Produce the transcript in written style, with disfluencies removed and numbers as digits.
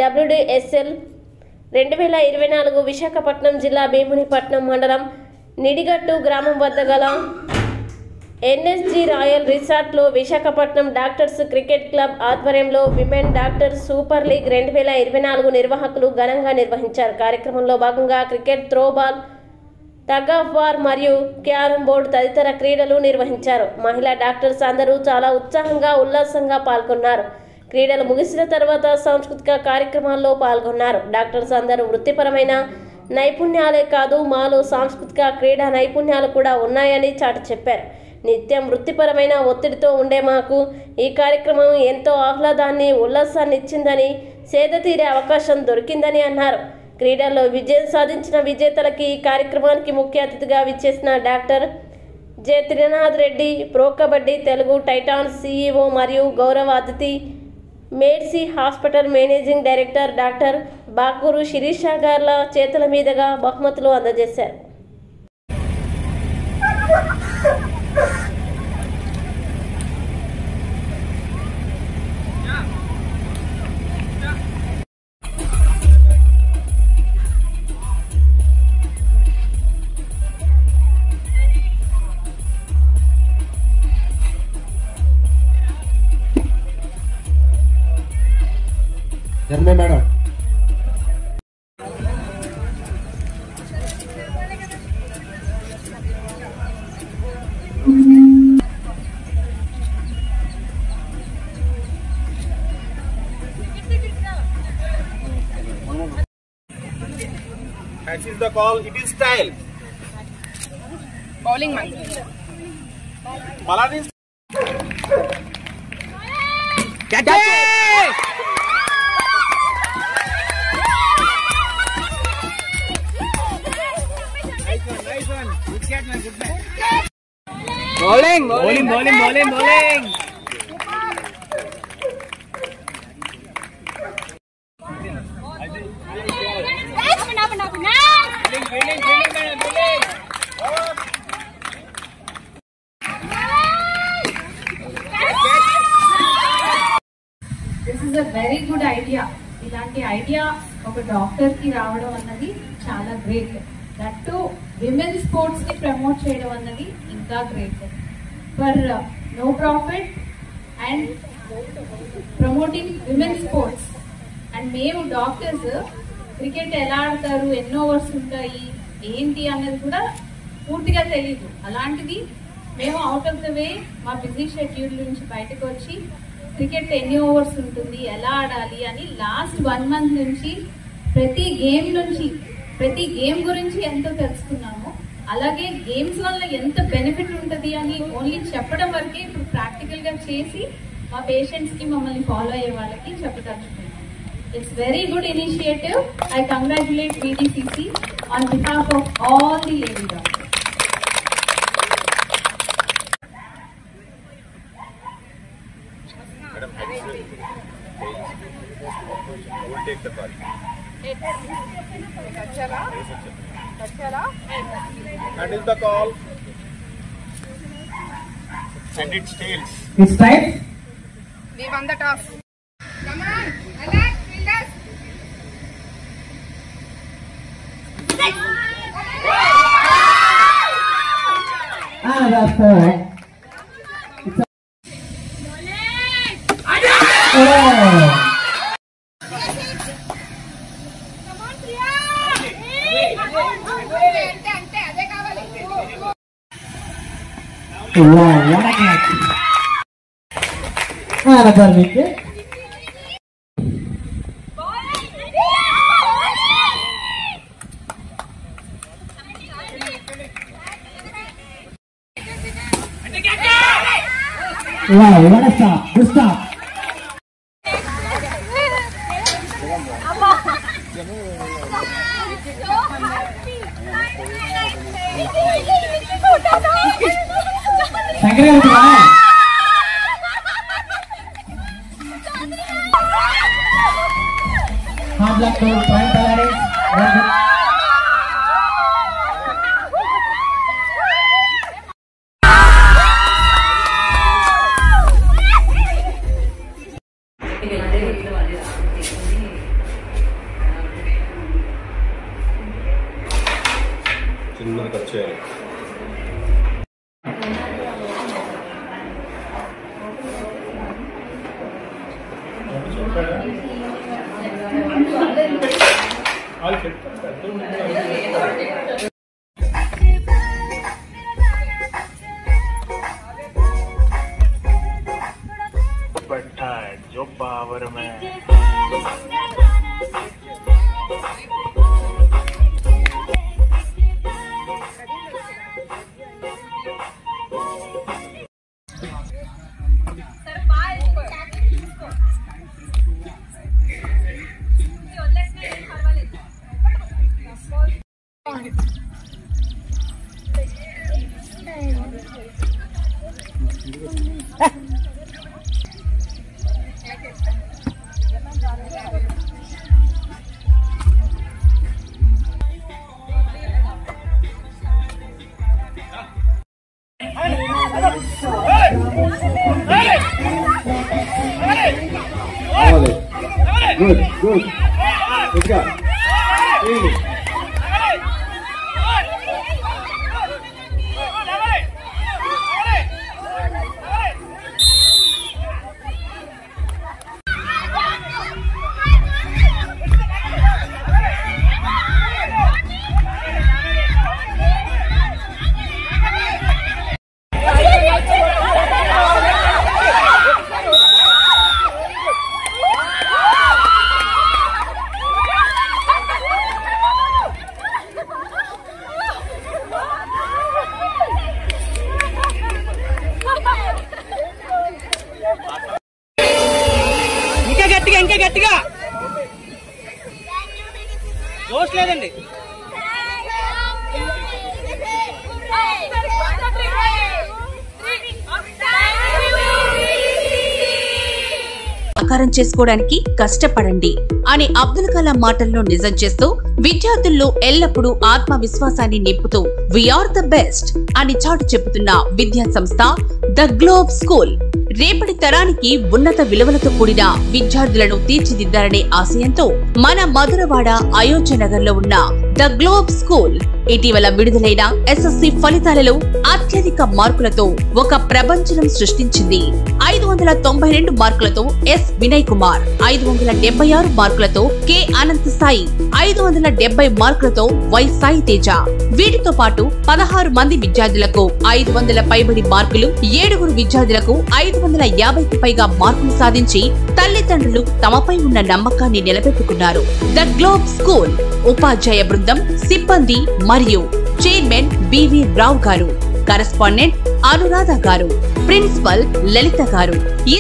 WDSL 2024 Visakhapatnam జిల్లా భీమునిపట్నం మండలం నిడిగట్టు గ్రామం వద్ద గల NSG రాయల్ రిసార్ట్లో విశాఖపట్నం డాక్టర్స్ క్రికెట్ క్లబ్ ఆధ్వర్యంలో విమెన్ డాక్టర్స్ సూపర్ లీగ్ 2024 నిర్వాహకులు ఘనంగా నిర్వహించారు. కార్యక్రమంలో భాగంగా cricket, throwball, tug of war మరియు క్యారమ్ బోర్డు తదితర క్రీడలు నిర్వహించారు. మహిళా డాక్టర్స్ అందరూ చాలా ఉత్సాహంగా, ఉల్లాసంగా పాల్గొన్నారు. క్రీడలు ముగిసిన తర్వాత సాంస్కృతిక కార్యక్రమాల్లో పాల్గొన్నారు. డాక్టర్స్ అందరూ వృత్తిపరమైన నైపుణ్యాలే కాదు, మాలో సాంస్కృతిక క్రీడా నైపుణ్యాలు కూడా ఉన్నాయని చాటి చెప్పారు. నిత్యం వృత్తిపరమైన ఒత్తిడితో ఉండే మాకు ఈ కార్యక్రమం ఎంతో ఆహ్లాదాన్ని, ఉల్లాసాన్ని ఇచ్చిందని, సేద తీరే అవకాశం దొరికిందని అన్నారు. క్రీడల్లో విజయం సాధించిన విజేతలకి ఈ కార్యక్రమానికి ముఖ్య అతిథిగా విచ్చేసిన doctor J. Trinath Reddy, pro kabaddi Telugu Titans CEO మరియు గౌరవ అతిథి మేడ్సీ hospital managing director doctor Bakuru Sirisha గార్ల చేతుల మీదుగా బహుమతులు అందజేశారు. Madam That is the call. It is style. Bowling man. Balan is. Catch it! Nice one. Good catch, man. Good man. Bowling. This is a very good idea. ఇలాంటి idea ఒక doctor కి రావడం అన్నది చాలా great. That to women sports ని promote చేయడం అన్నది ఇంకా great. For no profit and promoting women sports. And మేము డాక్టర్స్ క్రికెట్ ఎలా ఆడతారు, ఎన్ని ఓవర్స్ ఉంటాయి, ఏంటి అన్నది కూడా పూర్తిగా తెలియదు. అలాంటిది మేము అవుట్ ఆఫ్ ద వే మా బిజీ షెడ్యూల్ నుంచి బయటకు వచ్చి క్రికెట్ ఎన్ని ఓవర్స్ ఉంటుంది, ఎలా ఆడాలి అని లాస్ట్ 1 month నుంచి ప్రతి గేమ్ గురించి ఎంతో తెలుసుకున్నాము. అలాగే గేమ్స్ వల్ల ఎంత బెనిఫిట్ ఉంటుంది అని ఓన్లీ చెప్పడం వరకే ఇప్పుడు ప్రాక్టికల్ గా చేసి మా పేషెంట్స్ కి, మమ్మల్ని ఫాలో అయ్యే వాళ్ళకి చెప్పదలుచుకున్నాం. It's very good initiative. I congratulate VDCC on behalf of all the lady doctors. Madam, will take the call. That is the call. And it tails. It's time. We won the toss. Come on, Alex, fielders. That's correct. What a catch. Another wicket. Wow, what a stop. Good stop. Second round. Hard luck to Prime Polaris. చిన్నది cut చేయాలి. बैठा है जो power में Good, good. Let's go. ఇంకా గట్టిగా దోష లేదండి. సాకారం చేసుకోవడానికి కష్టపడండి అని అబ్దుల్ కలాం మాటల్లో నిజం చేస్తూ విద్యార్థుల్లో ఎల్లప్పుడూ ఆత్మవిశ్వాసాన్ని నింపుతూ వీఆర్ ద బెస్ట్ అని చాటు చెబుతున్న విద్యా సంస్థ ద గ్లోబ్ స్కూల్ రేపటి తరానికి ఉన్నత విలువలతో కూడిన విద్యార్థులను తీర్చిదిద్దాలనే ఆశయంతో మన మధురవాడ అయోధ్య నగర్ లో ఉన్న ద గ్లోబ్ స్కూల్ ఇటీవల విడుదలైన ఎస్ఎస్సి ఫలితాలలో అత్యధిక మార్కులతో ఒక ప్రపంచం సృష్టించింది. 592 మార్కులతో ఎస్ వినయ్ కుమార్, 576 మార్కులతో కె అనంత్ సాయి, 570 మార్కులతో వై సాయి తేజ. వీటితో పాటు 16 మంది విద్యార్థులకు 500 పైబడి మార్కులు, 7 విద్యార్థులకు 550కి పైగా మార్కులు సాధించి తల్లిదండ్రులు తమపై ఉన్న నమ్మకాన్ని నిలబెట్టుకున్నారు. ద గ్లోబ్ స్కూల్ ఉపాధ్యాయ బృందం, సిబ్బంది మరియు చైర్మన్ బివి రావు గారు, కరెస్పాండెంట్ అనురాధ గారు, ప్రిన్సిపల్ లలిత గారు ఈ